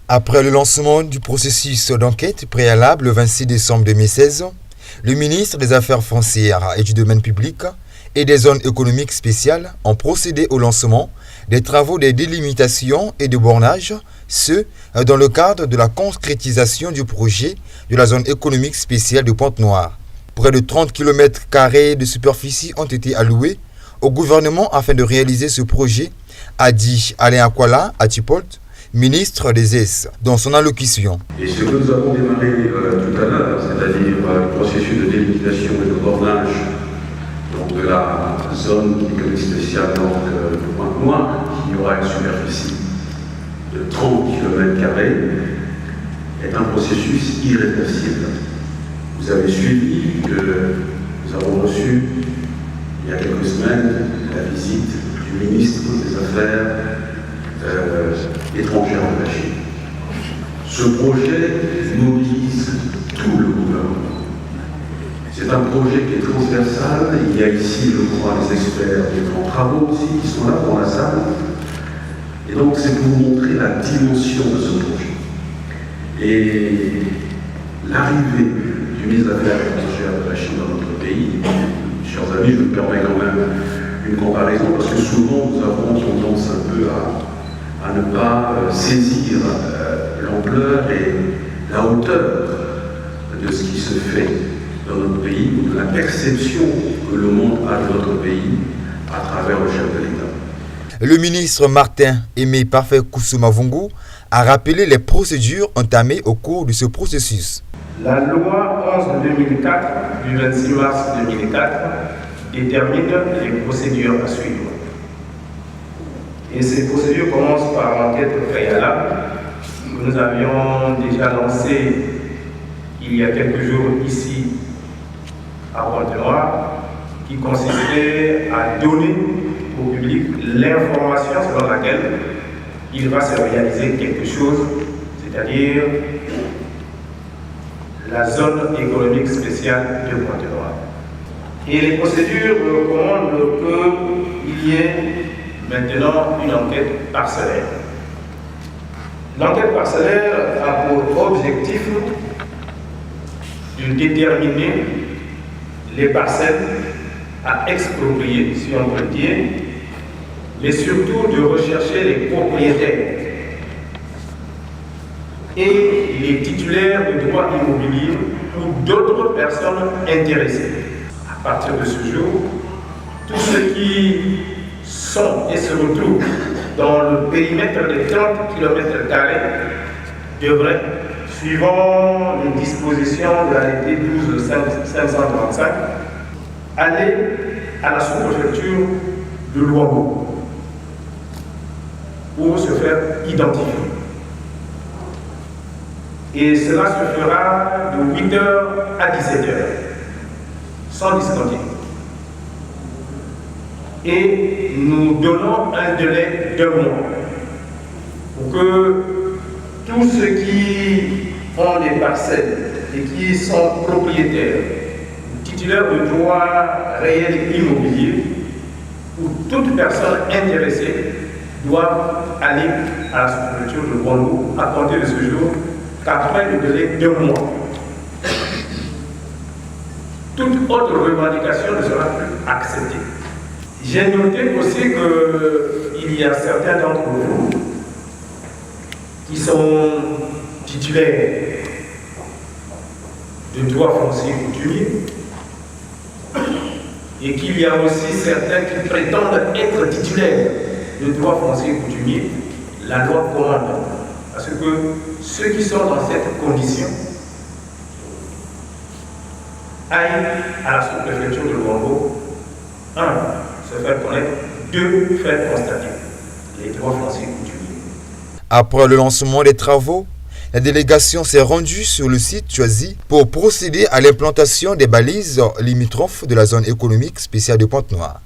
Après le lancement du processus d'enquête préalable le 26 décembre 2016, le ministre des Affaires foncières et du domaine public et des zones économiques spéciales ont procédé au lancement des travaux de délimitation et de bornage, ce dans le cadre de la concrétisation du projet de la zone économique spéciale de Pointe-Noire. Près de 30 km² de superficie ont été alloués au gouvernement afin de réaliser ce projet, a dit Alain Akwala Atipolt, ministre des ES, dans son allocution. Et ce que nous avons démarré tout à l'heure, c'est-à-dire le processus de délimitation et de bornage donc de la zone économique spéciale de Pointe-Noire, qui aura une superficie de 30 km², est un processus irréversible. Vous avez suivi que nous avons reçu il y a quelques semaines la visite du ministre des Affaires étrangères de la Chine. Ce projet mobilise tout le gouvernement. C'est un projet qui est transversal. Il y a ici, je crois, les experts des grands travaux aussi qui sont là dans la salle. Et donc, c'est pour vous montrer la dimension de ce projet. Et l'arrivée du ministre des Affaires étrangères de la Chine dans notre pays, chers amis, je me permets quand même une comparaison, parce que souvent nous avons tendance un peu à ne pas saisir l'ampleur et la hauteur de ce qui se fait dans notre pays, ou de la perception que le monde a de notre pays à travers le chef de l'État. Le ministre Martin Aimé Parfait Kusuma Vungu a rappelé les procédures entamées au cours de ce processus. La loi 11/2004 du 26 mars 2004 détermine les procédures à suivre. Et ces procédures commencent par l'enquête préalable que nous avions déjà lancée il y a quelques jours ici à Pointe-Noire, qui consistait à donner au public l'information selon laquelle il va se réaliser quelque chose, c'est-à-dire la zone économique spéciale de Pointe-Noire. Et les procédures recommandent qu'il y ait maintenant une enquête parcellaire. L'enquête parcellaire a pour objectif de déterminer les parcelles à exproprier, si on peut dire, mais surtout de rechercher les propriétaires et les titulaires de droits immobiliers ou d'autres personnes intéressées. À partir de ce jour, tous ceux qui sont et se retrouvent dans le périmètre de 30 km² devraient, suivant les dispositions de l'arrêté 12/535, aller à la sous-préfecture de Luango pour se faire identifier. Et cela se fera de 8h à 17h, sans discontinuer. Et nous donnons un délai d'1 mois pour que tous ceux qui ont des parcelles et qui sont propriétaires, titulaires de droits réels immobiliers, ou toute personne intéressée doivent aller à la sous-préfecture de Luango à compter de ce jour, qu'après le délai d'1 mois. Toute autre revendication ne sera plus acceptée. J'ai noté aussi qu'il y a certains d'entre vous qui sont titulaires de droits fonciers coutumiers et qu'il y a aussi certains qui prétendent être titulaires de droits fonciers coutumiers. La loi commande à ce que ceux qui sont dans cette condition aillent à la sous-préfecture de Luango, 1. se faire connaître, 2. faire constater les droits fonciers coutumiers. Après le lancement des travaux, la délégation s'est rendue sur le site choisi pour procéder à l'implantation des balises limitrophes de la zone économique spéciale de Pointe-Noire.